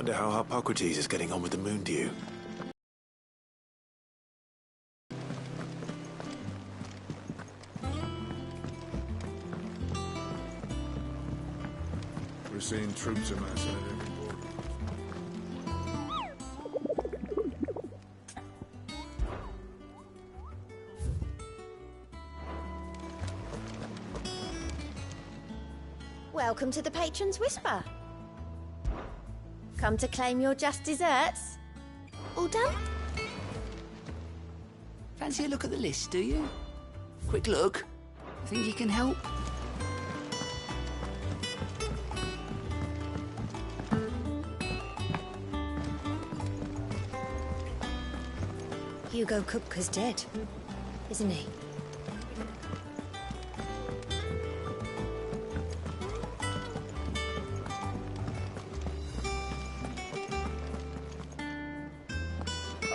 Wonder how Hippocrates is getting on with the moon dew. We're seeing troops amassing at every port. Welcome to the Patron's Whisper. Come to claim your just desserts? All done? Fancy a look at the list, do you? Quick look. Think you can help? Hugo Kupka's dead, isn't he?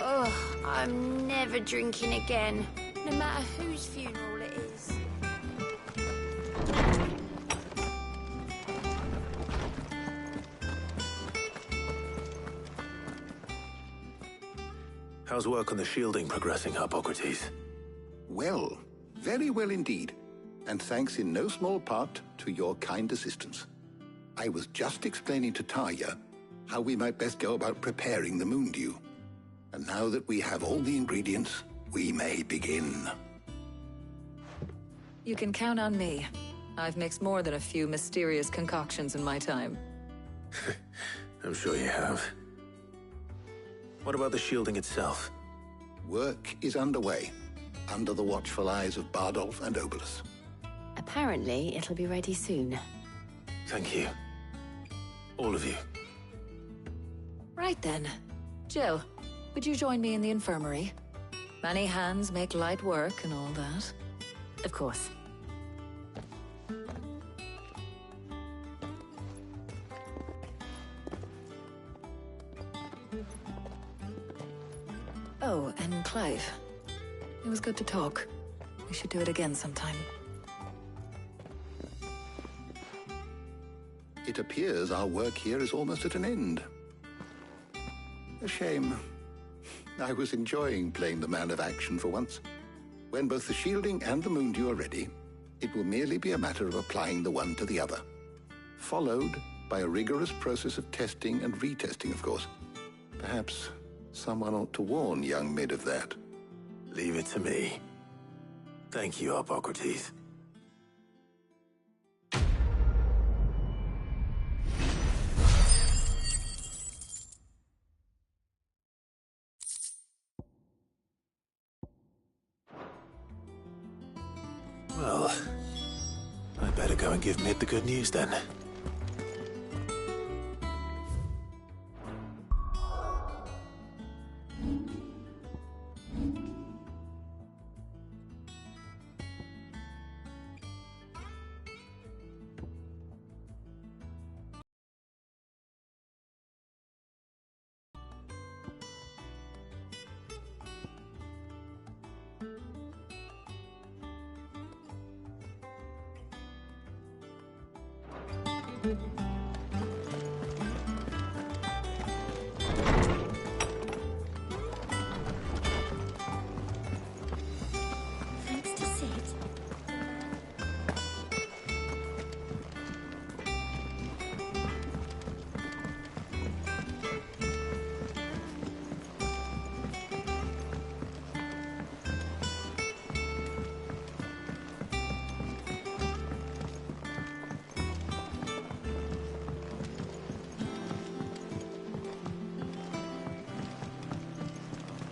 Oh, I'm never drinking again, no matter whose funeral it is. How's work on the shielding progressing, Hippocrates? Well, very well indeed. And thanks in no small part to your kind assistance. I was just explaining to Tarja how we might best go about preparing the moon dew. And now that we have all the ingredients, we may begin. You can count on me. I've mixed more than a few mysterious concoctions in my time. I'm sure you have. What about the shielding itself? Work is underway, under the watchful eyes of Bardolph and Obolus. Apparently, it'll be ready soon. Thank you. All of you. Right then. Jill, would you join me in the infirmary? Many hands make light work and all that. Of course. Oh, and Clive. It was good to talk. We should do it again sometime. It appears our work here is almost at an end. A shame. I was enjoying playing the man of action for once. When both the shielding and the moon dew are ready, it will merely be a matter of applying the one to the other. Followed by a rigorous process of testing and retesting, of course. Perhaps someone ought to warn young Mid of that. Leave it to me. Thank you, Hippocrates. Well, I better go and give Mid the good news then. Thanks to Sid.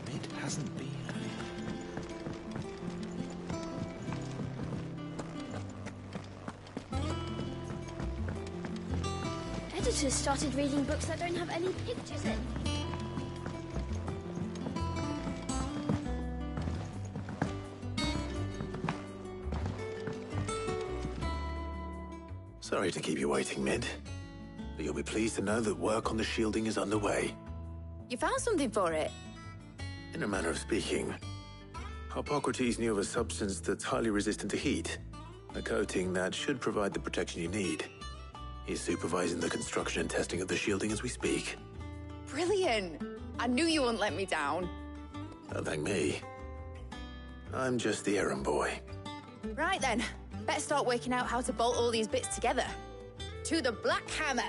Mid hasn't been. Editors started reading books that don't have any pictures in. Sorry to keep you waiting, Mid. But you'll be pleased to know that work on the shielding is underway. You found something for it? In a manner of speaking, Hippocrates knew of a substance that's highly resistant to heat, a coating that should provide the protection you need. He's supervising the construction and testing of the shielding as we speak. Brilliant. I knew you wouldn't let me down. Don't thank me. I'm just the errand boy. Right then, better start working out how to bolt all these bits together. To the Black Hammer.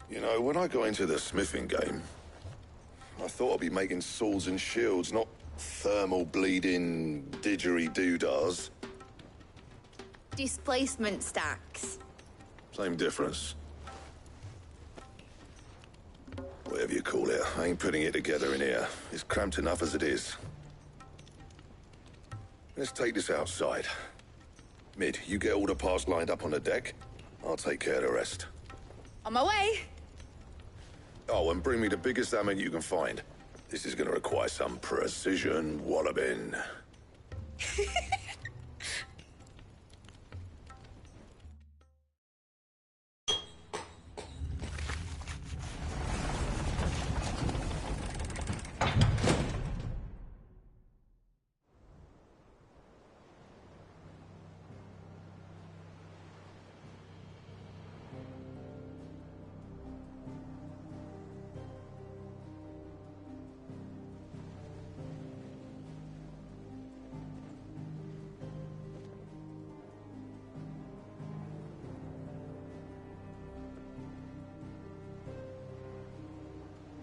You know, when I got into the smithing game, I thought I'd be making swords and shields, not thermal bleeding didgeridoo-dahs. Displacement stacks. Same difference. Whatever you call it, I ain't putting it together in here. It's cramped enough as it is. Let's take this outside. Mid, you get all the parts lined up on the deck. I'll take care of the rest. On my way. Oh, and bring me the biggest hammer you can find. This is gonna require some precision walloping.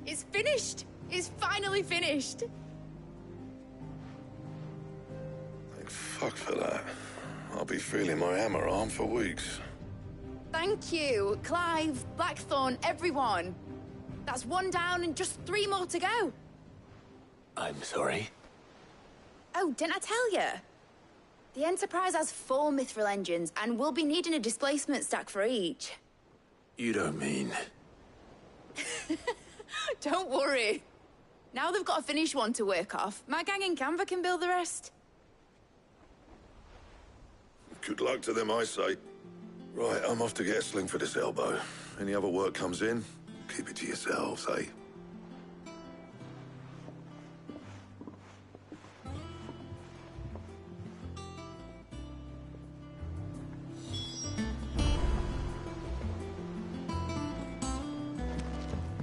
It's finished. It's finally finished. Thank fuck for that. I'll be feeling my hammer arm for weeks. Thank you, Clive, Blackthorn, everyone. That's one down and just 3 more to go. I'm sorry. Oh, didn't I tell you? The Enterprise has 4 mithril engines, and we'll be needing a displacement stack for each. You don't mean... Don't worry. Now they've got a finished one to work off. My gang in Canva can build the rest. Good luck to them, I say. Right, I'm off to get a sling for this elbow. Any other work comes in, keep it to yourselves, eh?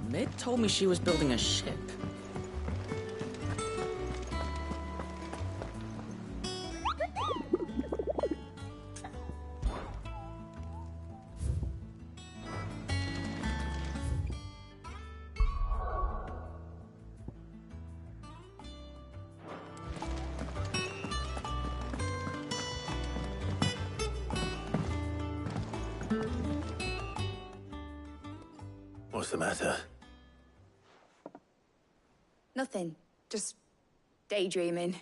Mid told me she was building a ship. What's the matter? Nothing. Just daydreaming.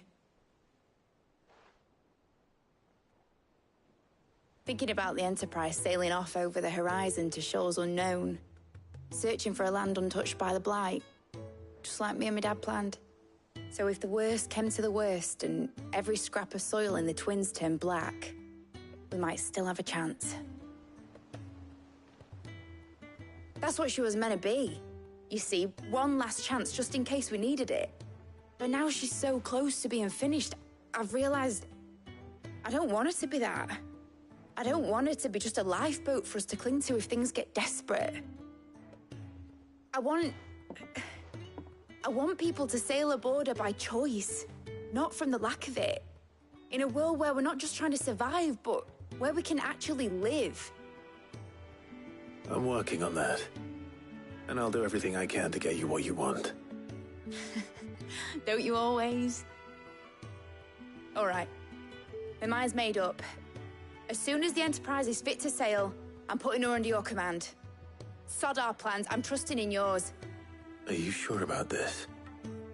Thinking about the Enterprise sailing off over the horizon to shores unknown. Searching for a land untouched by the Blight. Just like me and my dad planned. So if the worst came to the worst and every scrap of soil in the Twins turned black, we might still have a chance. That's what she was meant to be. You see, one last chance just in case we needed it. But now she's so close to being finished, I've realized I don't want her to be that. I don't want her to be just a lifeboat for us to cling to if things get desperate. I want people to sail aboard her by choice, not from the lack of it. In a world where we're not just trying to survive, but where we can actually live. I'm working on that. And I'll do everything I can to get you what you want. Don't you always? All right. My mind's made up. As soon as the Enterprise is fit to sail, I'm putting her under your command. Sod our plans, I'm trusting in yours. Are you sure about this?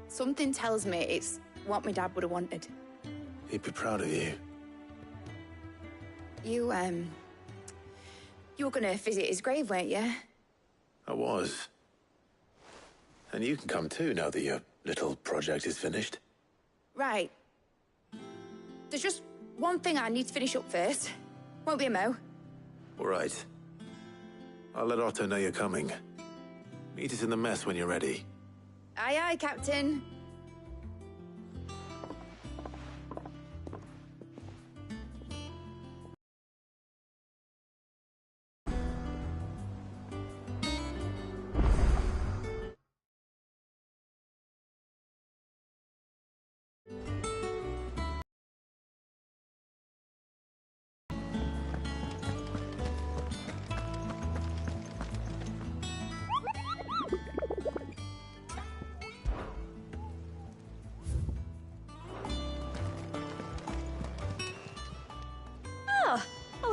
Something tells me it's what my dad would have wanted. He'd be proud of you. You were gonna visit his grave, weren't you? I was. And you can come too now that your little project is finished. Right. There's just one thing I need to finish up first. Won't be a mo. All right. I'll let Otto know you're coming. Meet us in the mess when you're ready. Aye, aye, Captain.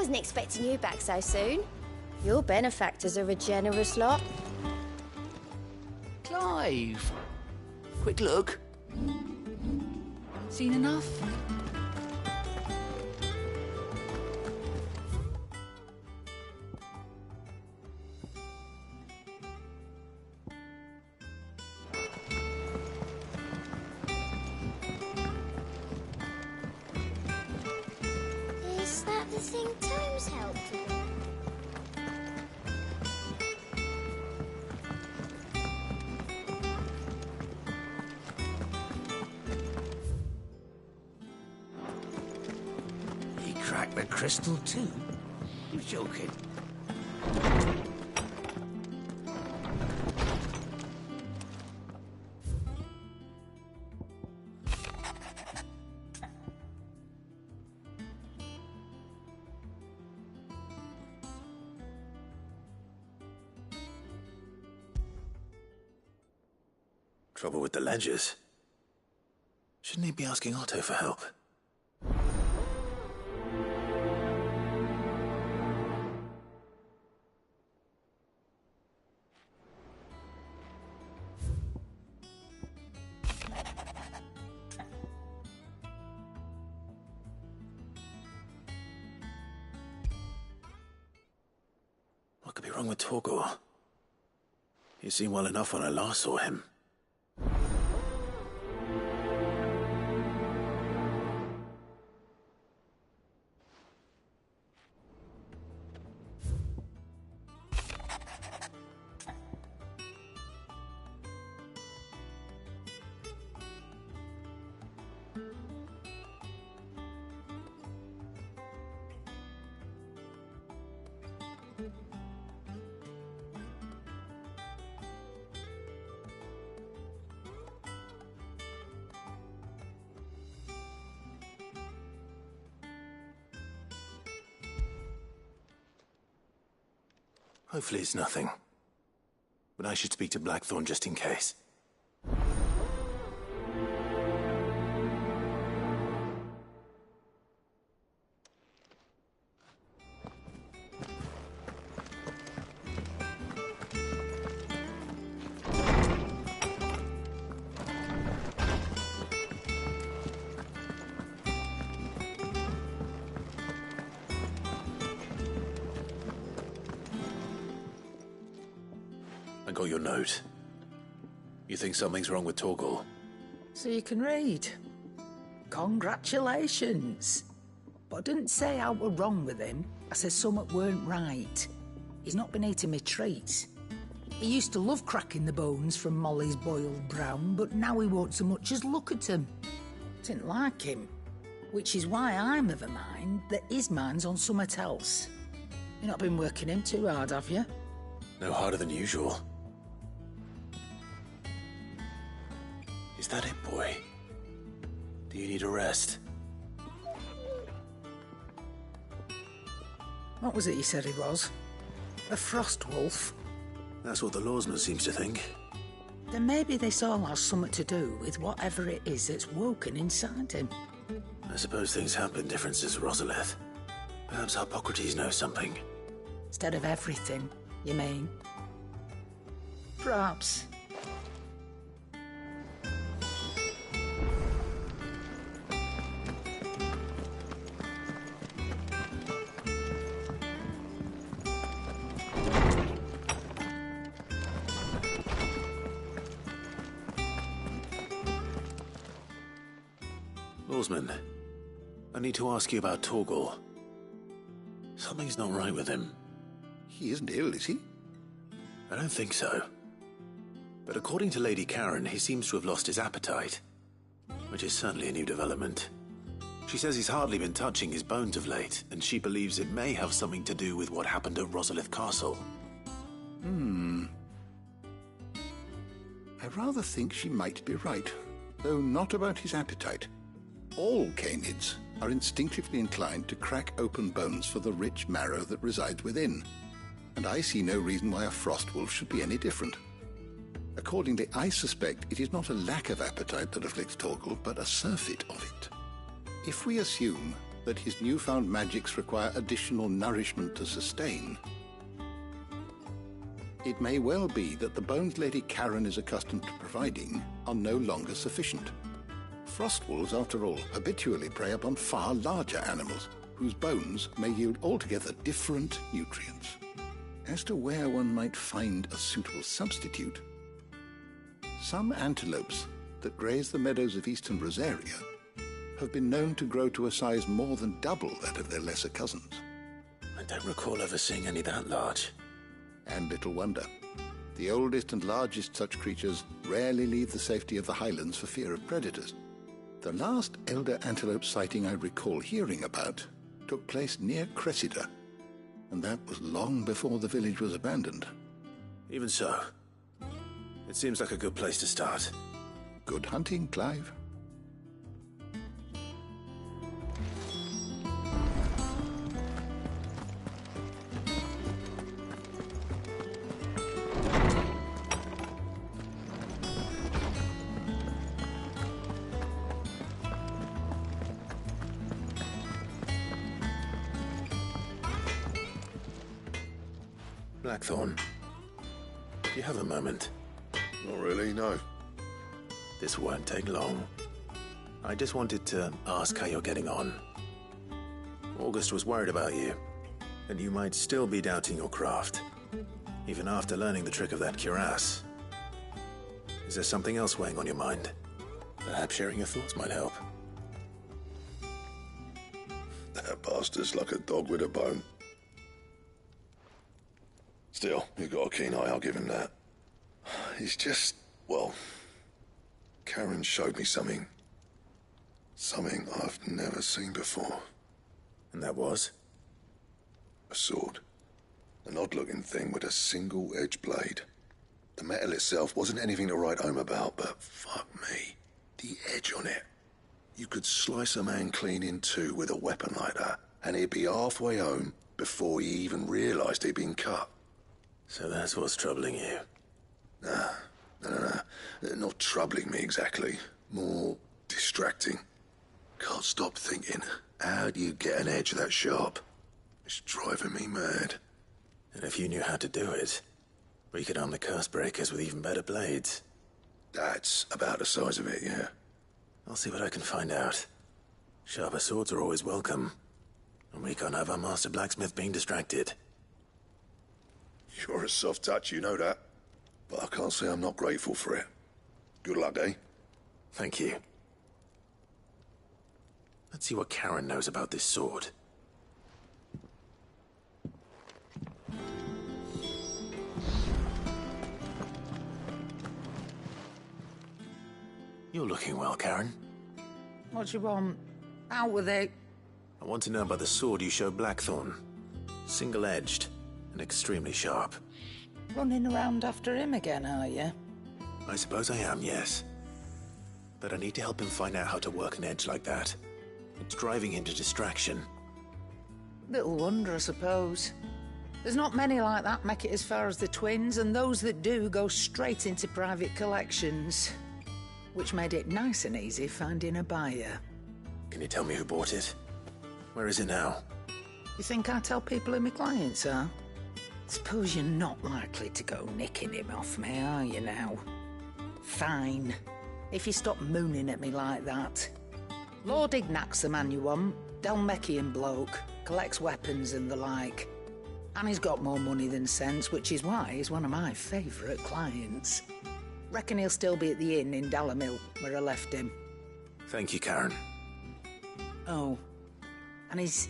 wasn't expecting you back so soon. Your benefactors are a generous lot. Clive! Quick look. Seen enough? Is that the thing Tomes helped with? He cracked the crystal too? You're joking. Trouble with the ledgers. Shouldn't he be asking Otto for help? What could be wrong with Torgor? He seemed well enough when I last saw him. Hopefully it's nothing. But I should speak to Blackthorn just in case. I got your note. You think something's wrong with Torgor? So you can read. Congratulations. But I didn't say I were wrong with him. I said something weren't right. He's not been eating me treats. He used to love cracking the bones from Molly's boiled brown, but now he won't so much as look at them. Didn't like him. Which is why I'm of a mind that his mind's on something else. You've not been working him too hard, have you? No harder than usual. Is that it, boy? Do you need a rest? What was it you said he was? A frost wolf? That's what the lawsman seems to think. Then maybe this all has something to do with whatever it is that's woken inside him. I suppose things have been different since Rosalith. Perhaps Hippocrates knows something. Instead of everything, you mean? Perhaps. Lawsman, I need to ask you about Torgor. Something's not right with him. He isn't ill, is he? I don't think so. But according to Lady Karen, he seems to have lost his appetite, which is certainly a new development. She says he's hardly been touching his bones of late, and she believes it may have something to do with what happened at Rosalith Castle. I rather think she might be right, though not about his appetite. All canids are instinctively inclined to crack open bones for the rich marrow that resides within, and I see no reason why a frost wolf should be any different. Accordingly, I suspect it is not a lack of appetite that afflicts Torgor, but a surfeit of it. If we assume that his newfound magics require additional nourishment to sustain. It may well be that the bones Lady Karen is accustomed to providing are no longer sufficient. Frostwolves, after all, habitually prey upon far larger animals, whose bones may yield altogether different nutrients. As to where one might find a suitable substitute, some antelopes that graze the meadows of eastern Rosaria have been known to grow to a size more than double that of their lesser cousins. I don't recall ever seeing any that large. And little wonder. The oldest and largest such creatures rarely leave the safety of the highlands for fear of predators. The last elder antelope sighting I recall hearing about took place near Cressida, and that was long before the village was abandoned. Even so, it seems like a good place to start. Good hunting, Clive. Blackthorn, do you have a moment? Not really, no. This won't take long. I just wanted to ask how you're getting on. August was worried about you, and you might still be doubting your craft, even after learning the trick of that cuirass. Is there something else weighing on your mind? Perhaps sharing your thoughts might help. That bastard's like a dog with a bone. Still, you've got a keen eye, I'll give him that. He's just, well, Karen showed me something. Something I've never seen before. And that was? A sword. An odd-looking thing with a single-edged blade. The metal itself wasn't anything to write home about, but fuck me, the edge on it. You could slice a man clean in two with a weapon like that, and he'd be halfway home before he even realised he'd been cut. So that's what's troubling you? No. Not troubling me exactly. More distracting. Can't stop thinking, how do you get an edge that sharp? It's driving me mad. And if you knew how to do it, we could arm the curse breakers with even better blades. That's about the size of it, yeah. I'll see what I can find out. Sharper swords are always welcome. And we can't have our master blacksmith being distracted. You're a soft touch, you know that. But I can't say I'm not grateful for it. Good luck, eh? Thank you. Let's see what Karen knows about this sword. You're looking well, Karen. What do you want? Out with it. I want to know about the sword you showed Blackthorn. Single-edged and extremely sharp. Running around after him again, are you? I suppose I am, yes. But I need to help him find out how to work an edge like that. It's driving him to distraction. Little wonder, I suppose. There's not many like that make it as far as the twins, and those that do go straight into private collections. Which made it nice and easy finding a buyer. Can you tell me who bought it? Where is it now? You think I tell people who my clients are? Suppose you're not likely to go nicking him off me, are you now? Fine. If you stop mooning at me like that. Lord Ignac's the man you want. Dalmecian bloke. Collects weapons and the like. And he's got more money than sense, which is why he's one of my favourite clients. Reckon he'll still be at the inn in Dalamil, where I left him. Thank you, Karen. Oh, and he's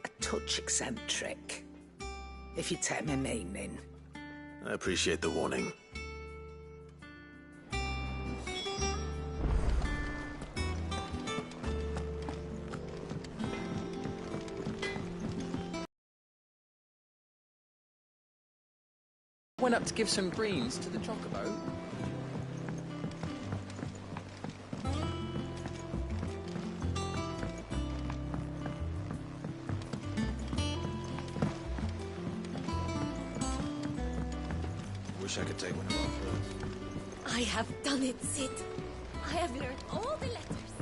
a touch eccentric, if you take my meaning. I appreciate the warning. Went up to give some greens to the chocobo. Wish I could take one of our fruits. I have done it, Sid. I have learned all the letters.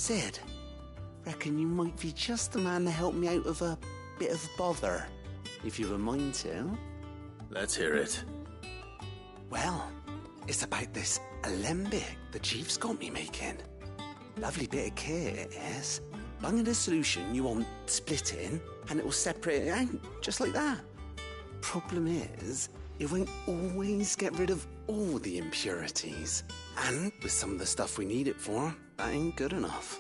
Sid, reckon you might be just the man to help me out of a bit of bother, if you've a mind to. Let's hear it. Well, it's about this alembic the chief's got me making. Lovely bit of kit it is. Bung in a solution you want splitting, and it will separate it out, just like that. Problem is, it won't always get rid of all the impurities. And with some of the stuff we need it for, that ain't good enough.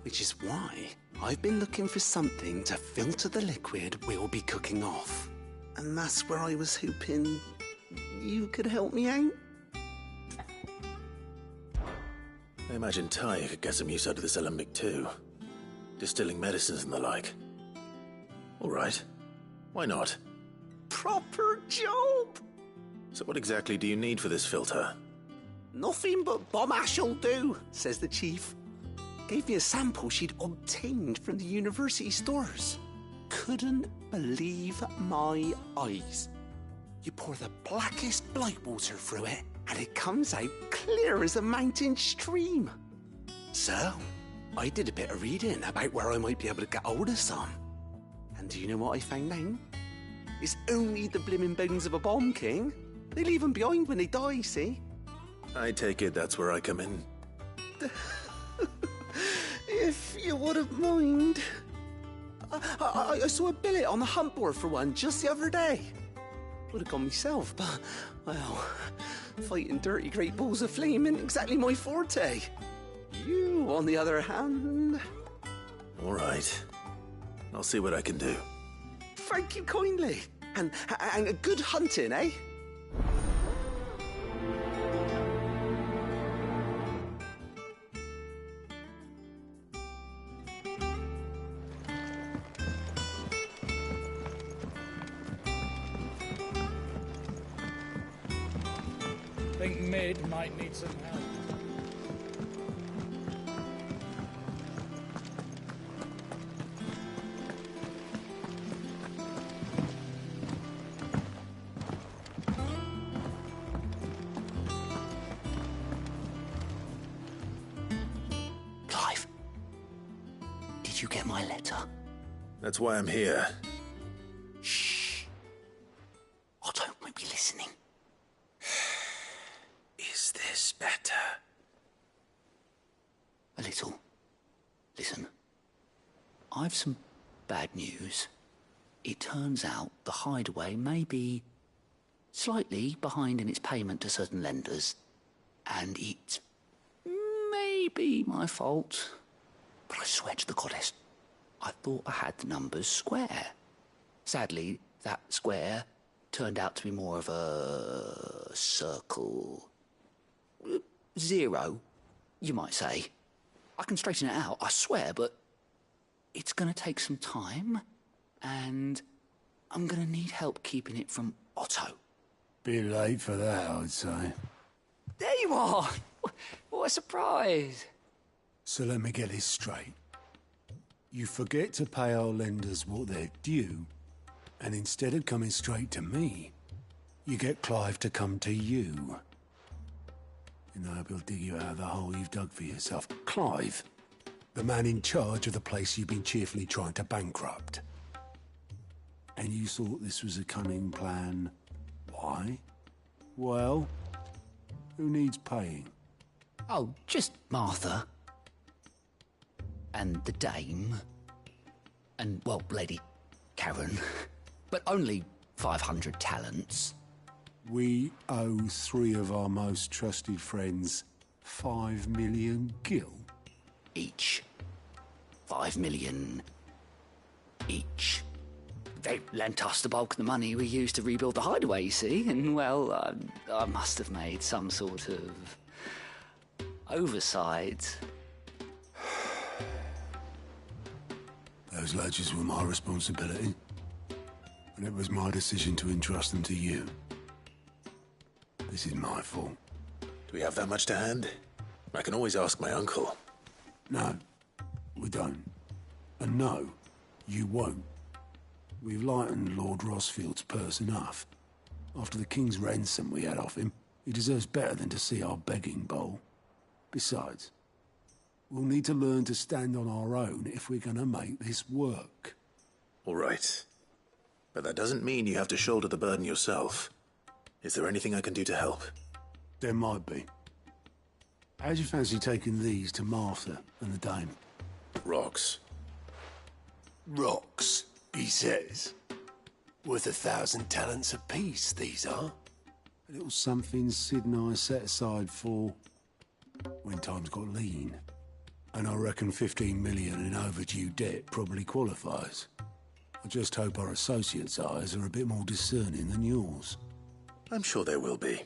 Which is why I've been looking for something to filter the liquid we'll be cooking off. And that's where I was hoping you could help me out. I imagine Ty could get some use out of this alembic too. Distilling medicines and the like. All right. Why not? Proper job! So what exactly do you need for this filter? Nothing but bomb ash'll do, says the chief. Gave me a sample she'd obtained from the university stores. Couldn't believe my eyes. You pour the blackest blight water through it, and it comes out clear as a mountain stream. So, I did a bit of reading about where I might be able to get hold of some. And do you know what I found out? It's only the blimmin' bones of a bomb king. They leave them behind when they die, see? I take it that's where I come in. If you wouldn't mind. I saw a billet on the hunt board for one just the other day. Would have gone myself, but, well, fighting dirty great balls of flame ain't exactly my forte. You, on the other hand... All right. I'll see what I can do. Thank you kindly. And good hunting, eh? I think Mid might need some help. Clive, did you get my letter? That's why I'm here. Shh. Otto might be listening. Is this better? A little. Listen, I've some bad news. It turns out the hideaway may be slightly behind in its payment to certain lenders, and it may be my fault. But I swear to the goddess, I thought I had the numbers square. Sadly, that square turned out to be more of a circle. Zero, you might say. I can straighten it out, I swear, but it's going to take some time, and I'm going to need help keeping it from Otto. Bit late for that, I'd say. There you are! What a surprise! So let me get this straight. You forget to pay our lenders what they're due, and instead of coming straight to me, you get Clive to come to you. And I will dig you out of the hole you've dug for yourself. Clive, the man in charge of the place you've been cheerfully trying to bankrupt. And you thought this was a cunning plan. Why? Well, who needs paying? Oh, just Martha. And the dame. And, well, Lady Karen. But only 500 talents. We owe 3 of our most trusted friends 5 million gil. Each. 5 million each. They lent us the bulk of the money we used to rebuild the hideaway, you see, and, well, I must have made some sort of oversight. Those ledgers were my responsibility, and it was my decision to entrust them to you. This is my fault. Do we have that much to hand? I can always ask my uncle. No, we don't. And no, you won't. We've lightened Lord Rosfield's purse enough. After the king's ransom we had off him, he deserves better than to see our begging bowl. Besides, We'll need to learn to stand on our own if we're gonna make this work. All right. But that doesn't mean you have to shoulder the burden yourself. Is there anything I can do to help? There might be. How'd you fancy taking these to Martha and the dame? Rocks. Rocks, he says. Worth 1,000 talents apiece, these are. A little something Sid and I set aside for when times got lean. And I reckon 15 million in overdue debt probably qualifies. I just hope our associates' eyes are a bit more discerning than yours. I'm sure there will be.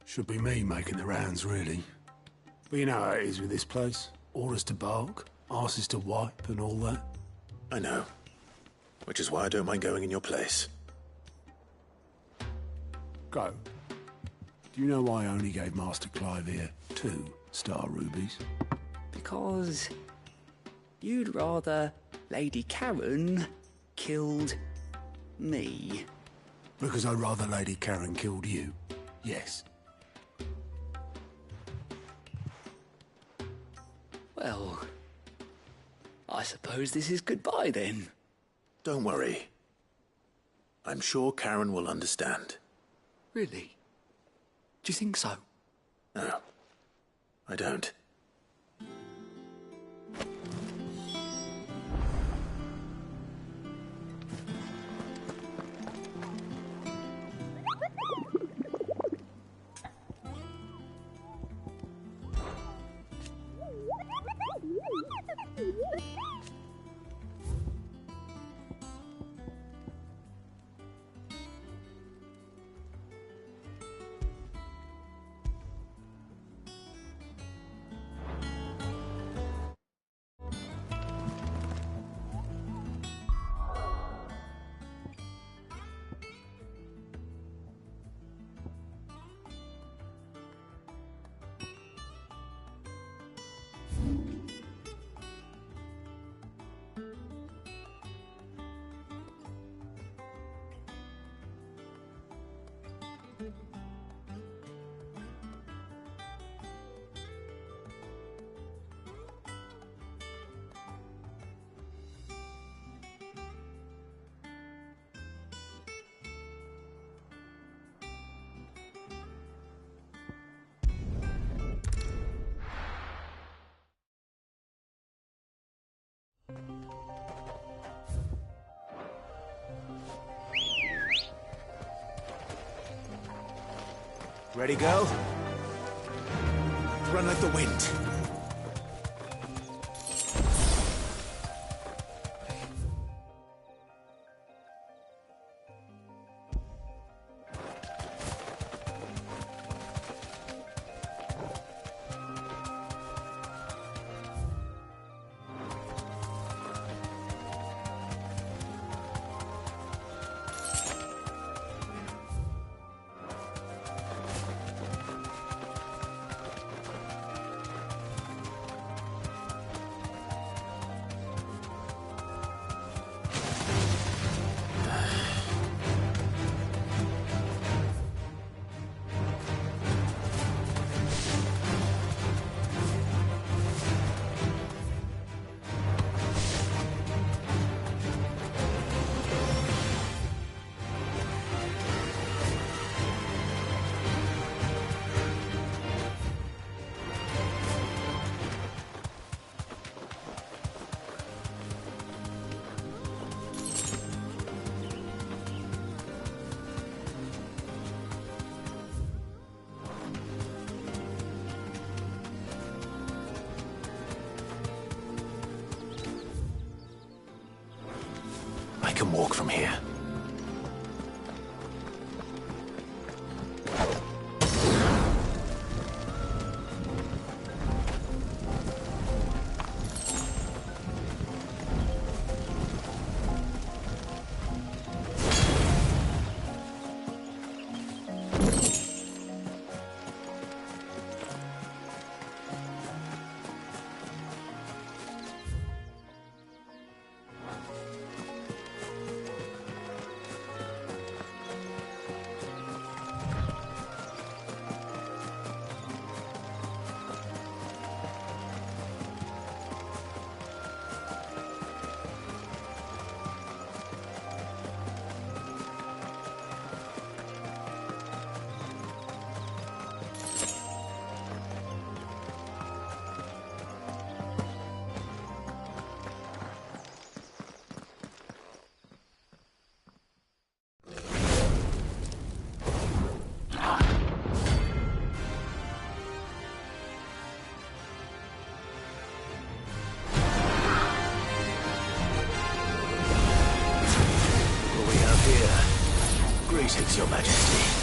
Should be me making the rounds, really. But you know how it is with this place. Orders to bark, arses to wipe and all that. I know. Which is why I don't mind going in your place. Go. Do you know why I only gave Master Clive here 2 star rubies? Because you'd rather Lady Karen killed me. Because I'd rather Lady Karen killed you. Yes. Well, I suppose this is goodbye then. Don't worry. I'm sure Karen will understand. Really? Do you think so? No, I don't. Ready, girl? Run like the wind. I can walk from here. Greetings, Your Majesty.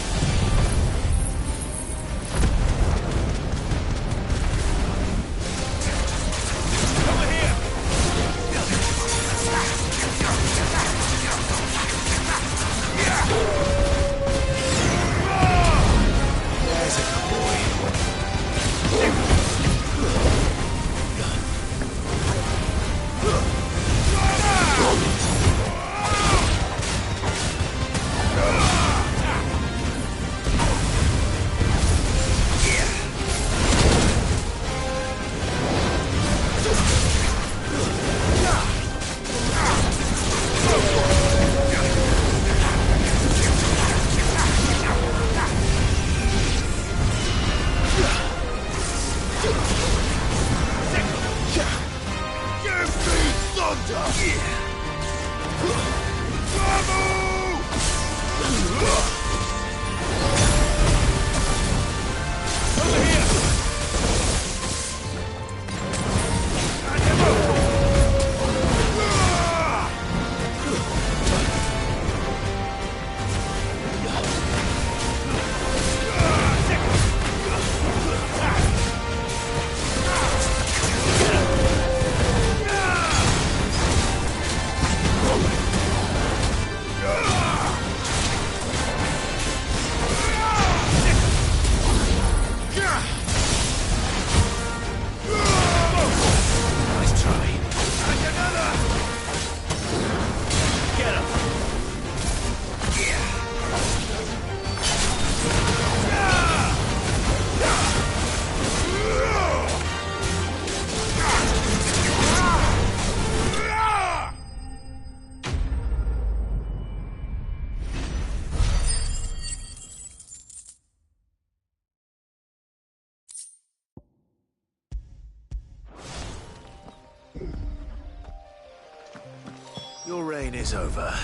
Your reign is over.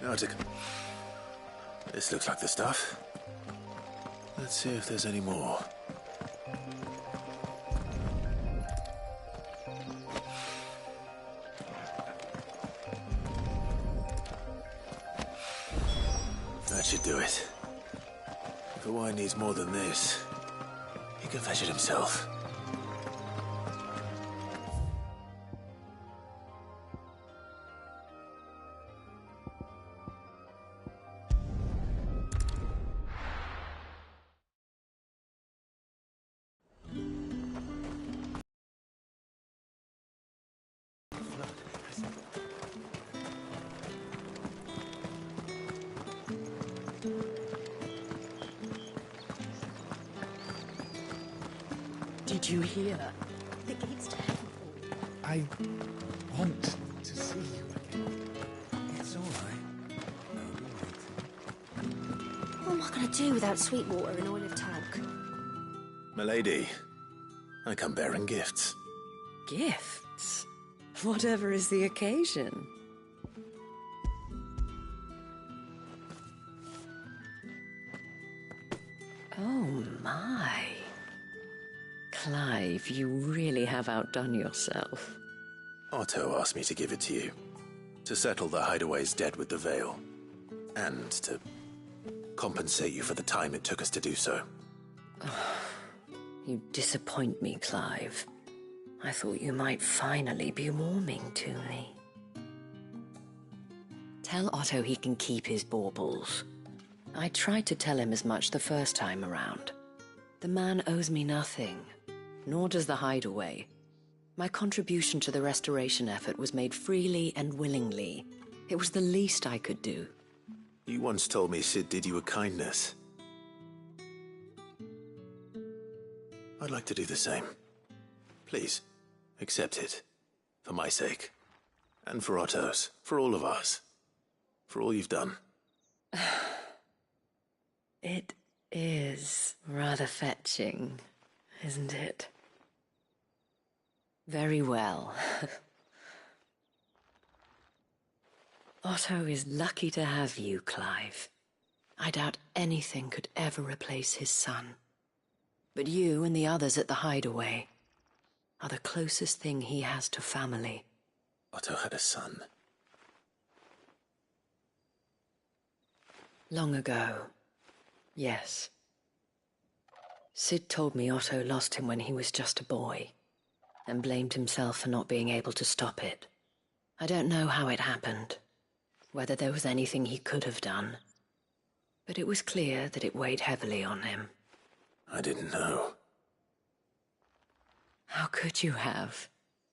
Now to... This looks like the stuff. Let's see if there's any more. That should do it. If the wine needs more than this, he can fetch it himself. Did you hear? The gates to heaven. I want to see you again. It's all right. What am I going to do without sweet water and oil of talc? Milady, I come bearing gifts. Gifts? Whatever is the occasion. Oh my. Clive, you really have outdone yourself. Otto asked me to give it to you. To settle the Hideaway's debt with the Veil. And to compensate you for the time it took us to do so. You disappoint me, Clive. I thought you might finally be warming to me. Tell Otto he can keep his baubles. I tried to tell him as much the first time around. The man owes me nothing, nor does the Hideaway. My contribution to the restoration effort was made freely and willingly. It was the least I could do. You once told me Sid did you a kindness. I'd like to do the same. Please, accept it. For my sake. And for Otto's. For all of us. For all you've done. It is rather fetching, isn't it? Very well. Otto is lucky to have you, Clive. I doubt anything could ever replace his son. But you and the others at the Hideaway are the closest thing he has to family. Otto had a son. Long ago, yes. Sid told me Otto lost him when he was just a boy, and blamed himself for not being able to stop it. I don't know how it happened, whether there was anything he could have done, but it was clear that it weighed heavily on him. I didn't know. How could you have?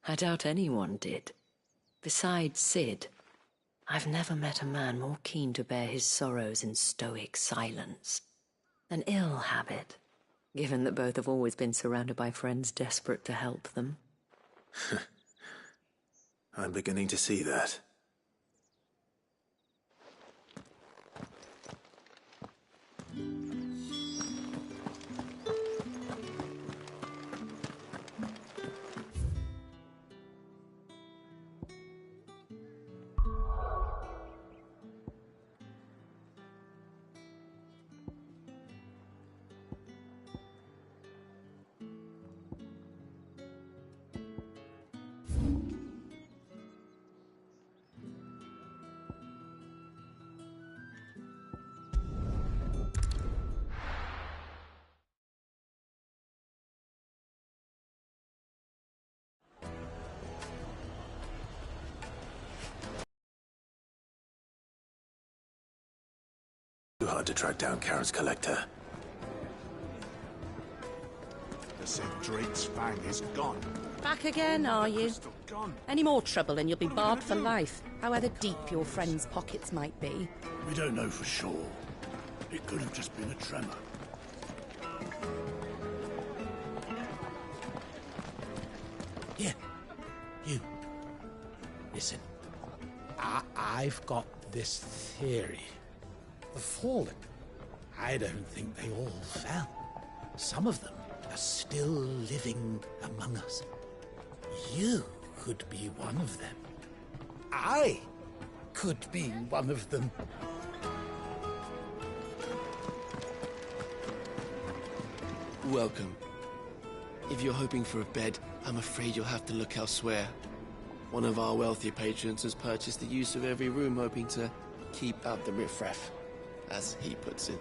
I doubt anyone did. Besides Sid, I've never met a man more keen to bear his sorrows in stoic silence. An ill habit, given that both have always been surrounded by friends desperate to help them. I'm beginning to see that. Too hard to track down Karen's collector. The said Drake's fang is gone. Back again, are you? Gone. Any more trouble and you'll be barred for life, however deep your friends' pockets might be. We don't know for sure. It could have just been a tremor. Here. You. Listen. I've got this theory. The Fallen. I don't think they all fell. Some of them are still living among us. You could be one of them. I could be one of them. Welcome. If you're hoping for a bed, I'm afraid you'll have to look elsewhere. One of our wealthy patrons has purchased the use of every room, hoping to keep out the riffraff, as he puts it.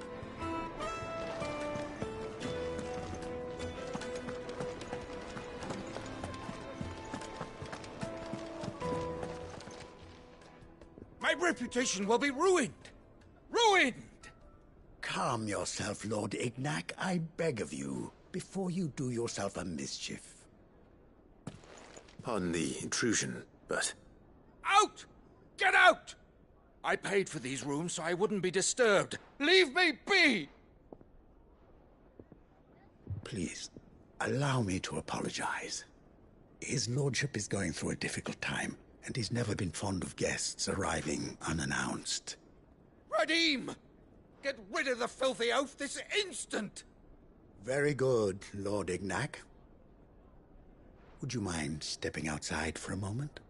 My reputation will be ruined! Ruined! Calm yourself, Lord Ignac, I beg of you, before you do yourself a mischief. Pardon the intrusion, but... Out! Get out! I paid for these rooms so I wouldn't be disturbed. Leave me be! Please, allow me to apologize. His lordship is going through a difficult time, and he's never been fond of guests arriving unannounced. Radim! Get rid of the filthy oaf this instant! Very good, Lord Ignac. Would you mind stepping outside for a moment?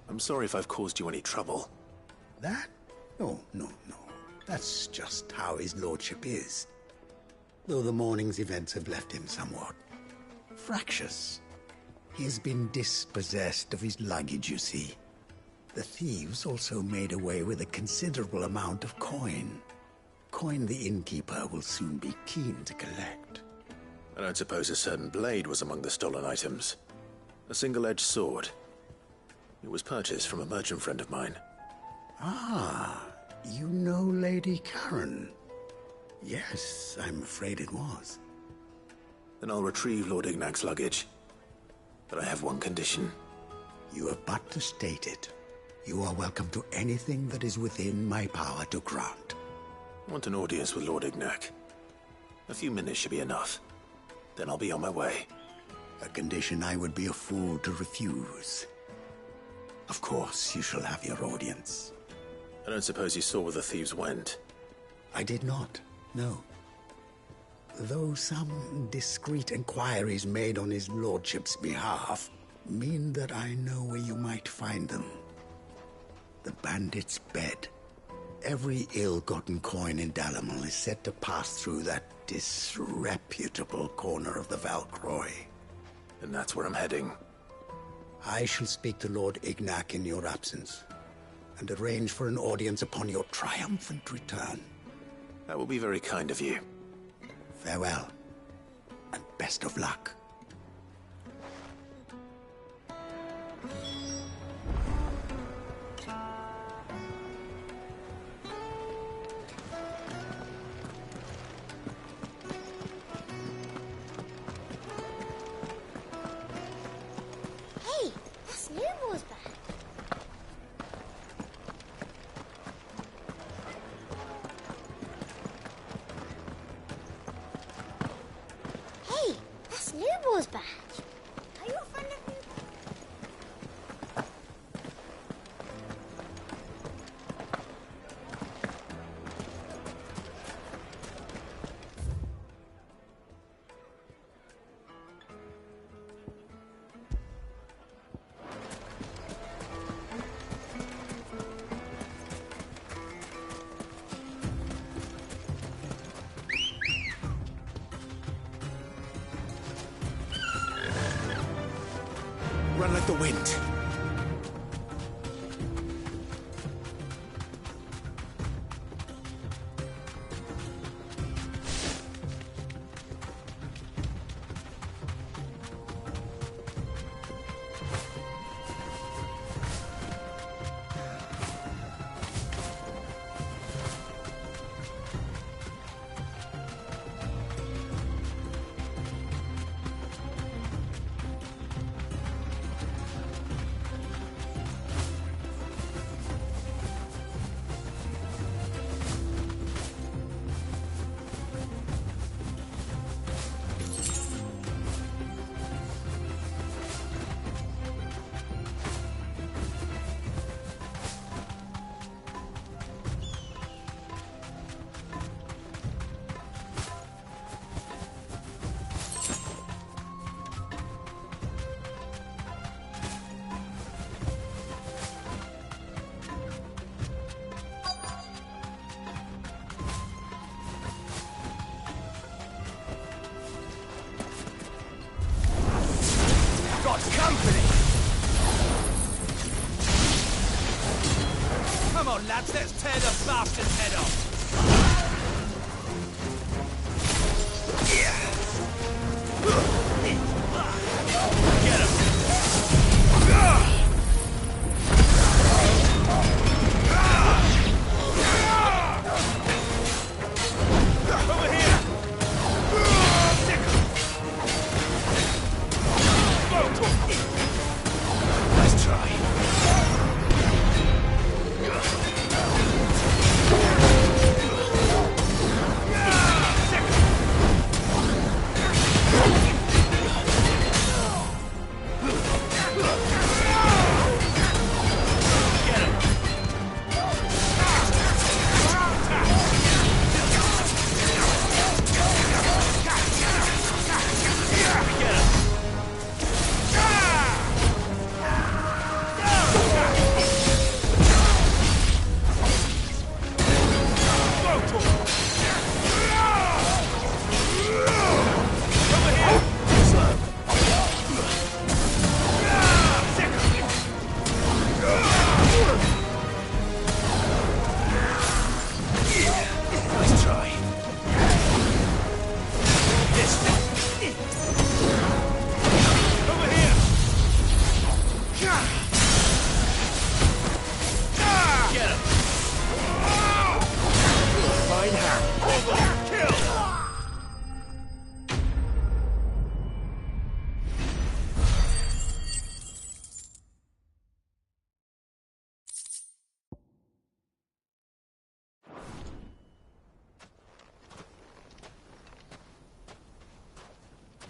I'm sorry if I've caused you any trouble. That? No. That's just how his lordship is. Though the morning's events have left him somewhat fractious. He has been dispossessed of his luggage, you see. The thieves also made away with a considerable amount of coin. Coin the innkeeper will soon be keen to collect. I don't suppose a certain blade was among the stolen items. A single-edged sword. It was purchased from a merchant friend of mine. Ah, you know Lady Karen. Yes, I'm afraid it was. Then I'll retrieve Lord Ignac's luggage. But I have one condition. You have but to state it. You are welcome to anything that is within my power to grant. I want an audience with Lord Ignac. A few minutes should be enough. Then I'll be on my way. A condition I would be a fool to refuse. Of course, you shall have your audience. I don't suppose you saw where the thieves went? I did not, no. Though some discreet inquiries made on his lordship's behalf mean that I know where you might find them. The bandit's bed, Every ill-gotten coin in Dalamil is said to pass through that disreputable corner of the Valcroy. And that's where I'm heading. I shall speak to Lord Ignac in your absence, and arrange for an audience upon your triumphant return. That will be very kind of you. Farewell, and best of luck. Hey, that's Newmore's back. Hey, that's Newmore's badge. Are you a friend of Newmore? Run like the wind. Got company! Come on, lads, let's tear the bastard's head off! Get him! Over here! Nice try.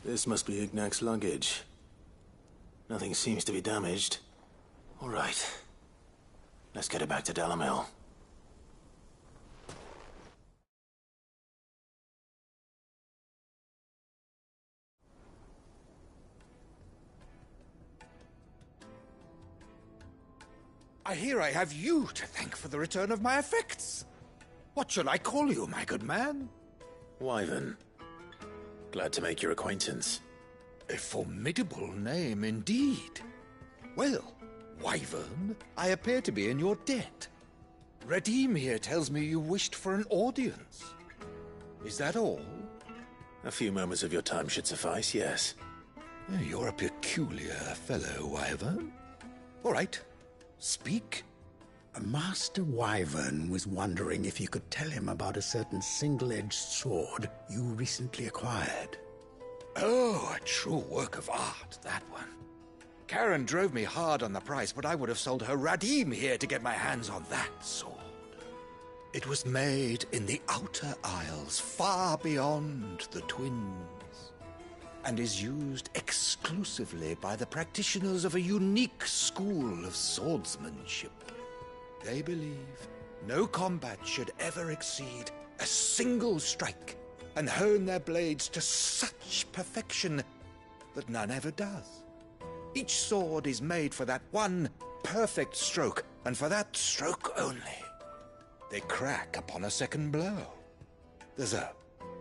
This must be Ignac's luggage. Nothing seems to be damaged. All right. Let's get it back to Dalamil. I hear I have you to thank for the return of my effects. What shall I call you, my good man? Wyvern. Glad to make your acquaintance. A formidable name indeed. Well, Wyvern, I appear to be in your debt. Radim here tells me you wished for an audience. Is that all? A few moments of your time should suffice, yes. You're a peculiar fellow, Wyvern. All right, speak. Master Wyvern was wondering if you could tell him about a certain single-edged sword you recently acquired. Oh, a true work of art, that one. Karen drove me hard on the price, but I would have sold her Radim here to get my hands on that sword. It was made in the Outer Isles, far beyond the Twins, and is used exclusively by the practitioners of a unique school of swordsmanship. They believe no combat should ever exceed a single strike, and hone their blades to such perfection that none ever does. Each sword is made for that one perfect stroke, and for that stroke only. They crack upon a second blow. There's a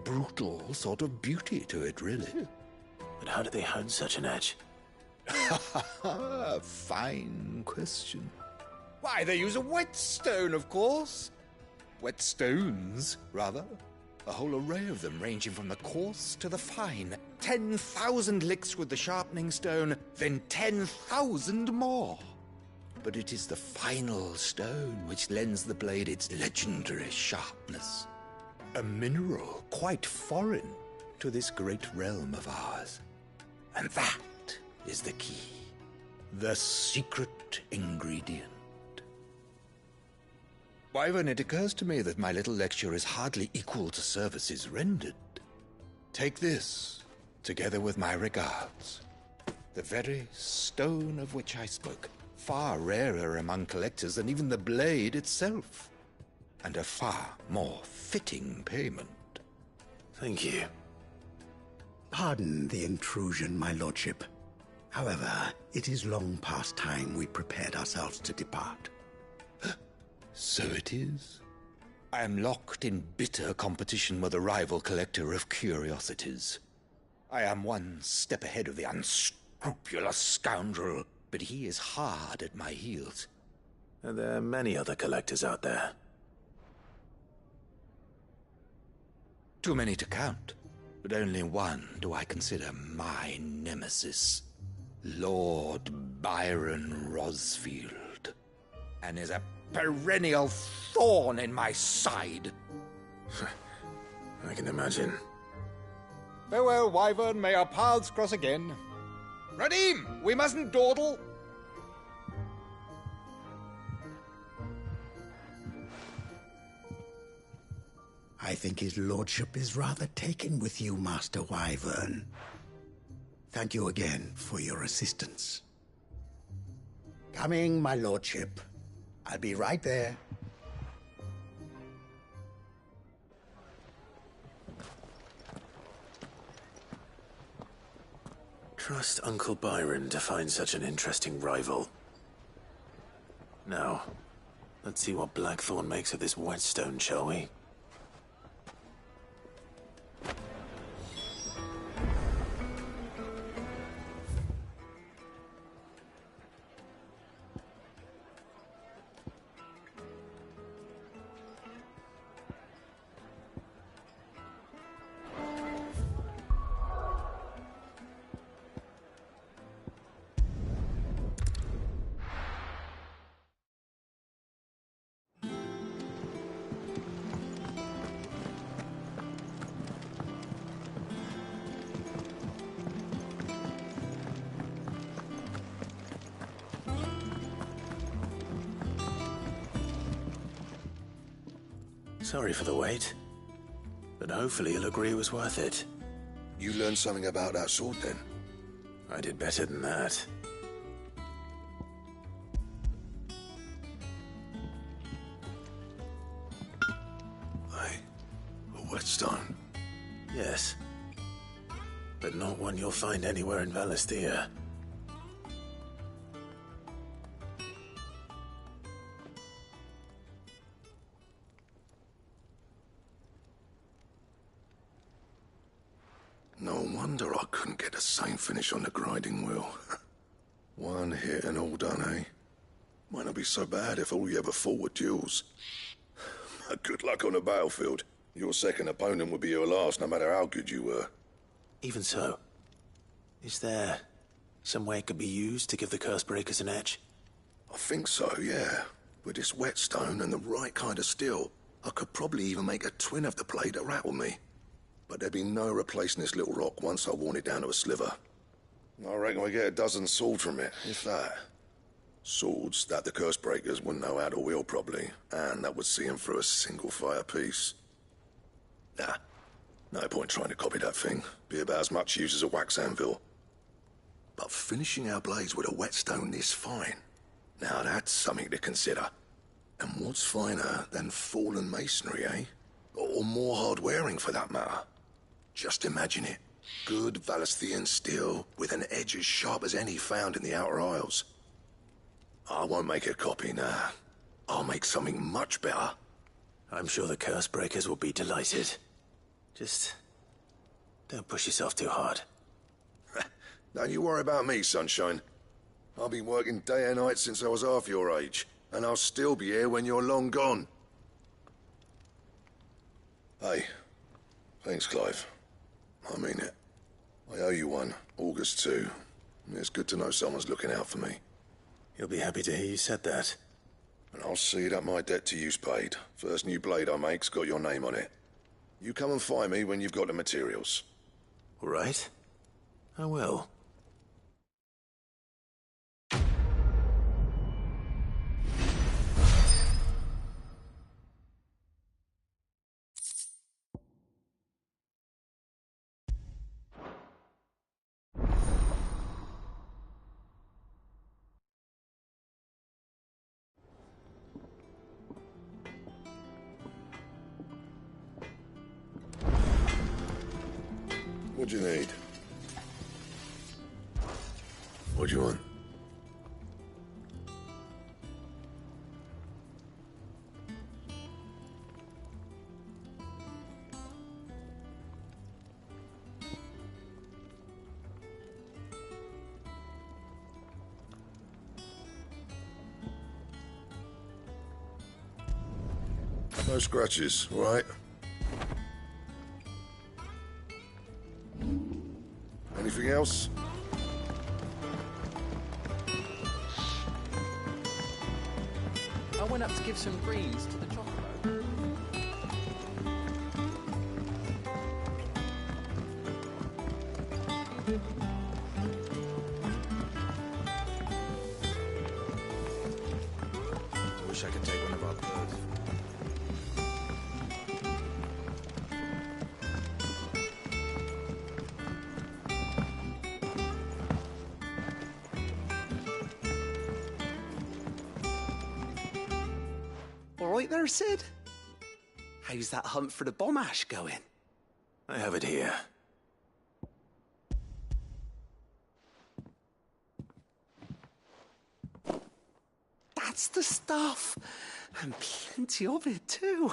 brutal sort of beauty to it, really. But how do they hone such an edge? Fine question. Why, they use a whetstone, of course. Whetstones, rather. A whole array of them, ranging from the coarse to the fine. 10,000 licks with the sharpening stone, then 10,000 more. But it is the final stone which lends the blade its legendary sharpness. A mineral quite foreign to this great realm of ours. And that is the key. The secret ingredient. Wyvern, it occurs to me that my little lecture is hardly equal to services rendered. Take this, together with my regards. The very stone of which I spoke, far rarer among collectors than even the blade itself, and a far more fitting payment. Thank you. Pardon the intrusion, my lordship. However, it is long past time we prepared ourselves to depart. So it is. I am locked in bitter competition with a rival collector of curiosities. I am one step ahead of the unscrupulous scoundrel, but he is hard at my heels. Are there many other collectors out there? Too many to count, but only one do I consider my nemesis. Lord Byron Rosfield. And is a perennial thorn in my side. I can imagine. Farewell, Wyvern. May our paths cross again. Radim, we mustn't dawdle. I think his lordship is rather taken with you, Master Wyvern. Thank you again for your assistance. Coming, my lordship. I'll be right there. Trust Uncle Byron to find such an interesting rival. Now, let's see what Blackthorn makes of this whetstone, shall we? Sorry for the wait, but hopefully you'll agree it was worth it. You learned something about that sword, then? I did better than that. A whetstone? Yes, but not one you'll find anywhere in Valisthea. No wonder I couldn't get the same finish on the grinding wheel. One hit and all done, eh? Might not be so bad if all you ever fought were duels. Good luck on the battlefield. Your second opponent would be your last, no matter how good you were. Even so, is there some way it could be used to give the curse breakers an edge? I think so, yeah. With this whetstone and the right kind of steel, I could probably even make a twin of the blade that rattled me. But there'd be no replacing this little rock once I worn it down to a sliver. I reckon we get a dozen swords from it, if that. Swords that the curse breakers wouldn't know how to wield properly, and that would see them through a single fire piece. Nah, no point trying to copy that thing. Be about as much use as a wax anvil. But finishing our blades with a whetstone this fine, now that's something to consider. And what's finer than fallen masonry, eh? Or more hard-wearing, for that matter. Just imagine it. Good Valesthian steel with an edge as sharp as any found in the Outer Isles. I won't make a copy, nah. I'll make something much better. I'm sure the curse breakers will be delighted. Just don't push yourself too hard. Don't you worry about me, sunshine. I've been working day and night since I was half your age, and I'll still be here when you're long gone. Hey, thanks, Clive. I mean it. I owe you one, August too. It's good to know someone's looking out for me. You'll be happy to hear you said that. And I'll see that my debt to you's paid. First new blade I make's got your name on it. You come and find me when you've got the materials. All right. I will. What do you need? What do you want? No scratches, all right? Anything else? I went up to give some greens to the chocobo. I wish I could take one of our birds. All right there, Sid? How's that hunt for the bomb ash going? I have it here. That's the stuff. And plenty of it, too.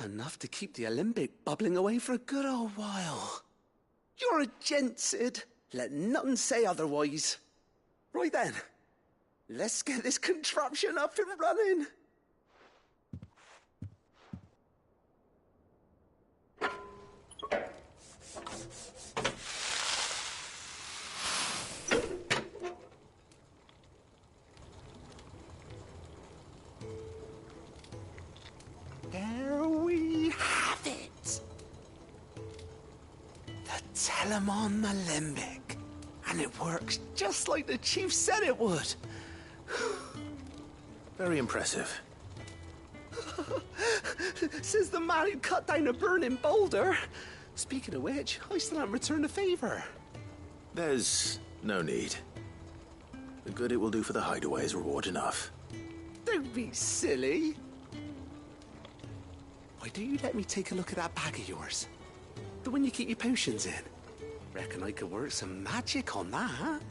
Enough to keep the Alembic bubbling away for a good old while. You're a gent, Sid. Let nothing say otherwise. Right then, let's get this contraption up and running. There we have it. The Telemon Alembic. And it works just like the chief said it would. Very impressive. Says the man who cut down a burning boulder. Speaking of which, I still haven't returned the favor. There's no need. The good it will do for the hideaway is reward enough. Don't be silly. Why don't you let me take a look at that bag of yours? The one you keep your potions in. Reckon I could work some magic on that.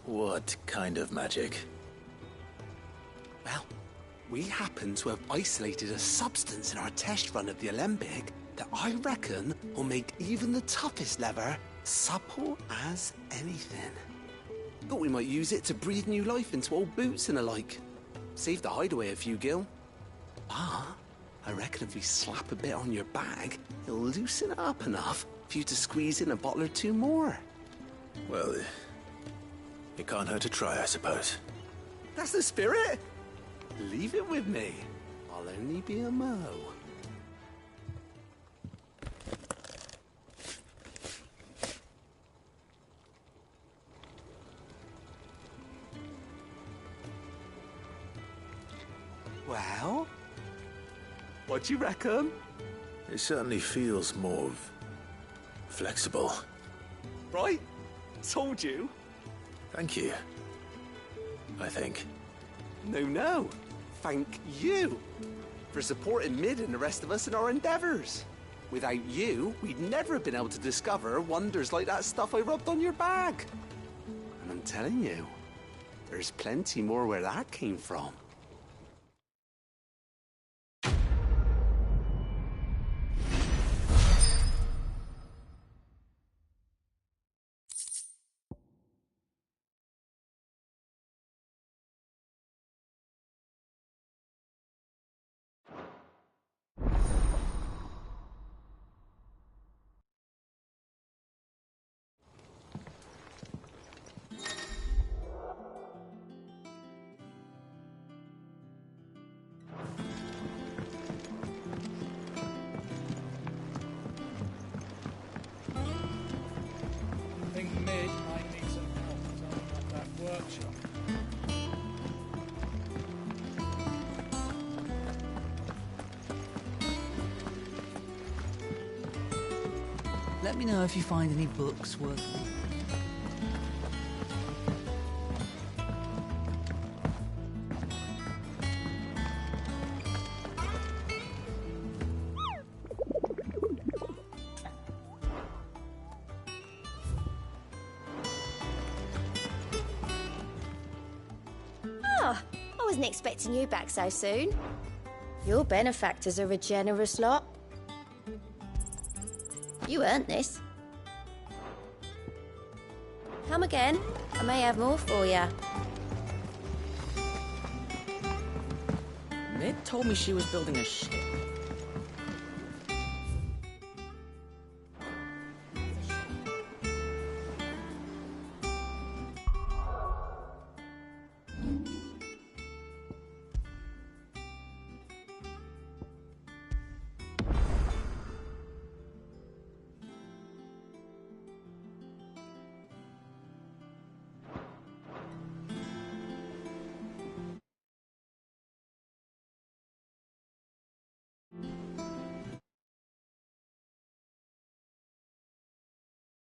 What kind of magic? Well, we happen to have isolated a substance in our test run of the Alembic that I reckon will make even the toughest lever Supple as anything. Thought we might use it to breathe new life into old boots and the like. Save the hideaway a few gil. Ah, I reckon if we slap a bit on your bag, it'll loosen it up enough for you to squeeze in a bottle or two more. Well, it can't hurt to try, I suppose. That's the spirit. Leave it with me. I'll only be a mo. Well, what do you reckon? It certainly feels more flexible. Right? Told you. Thank you. I think. No. Thank you for supporting Mid and the rest of us in our endeavors. Without you, we'd never have been able to discover wonders like that stuff I rubbed on your bag. And I'm telling you, there's plenty more where that came from. I think Mid might need some help starting up that workshop. Let me know if you find any books worth reading. Oh, I wasn't expecting you back so soon. Your benefactors are a generous lot. You earned this. Come again. I may have more for you. Mid told me she was building a ship.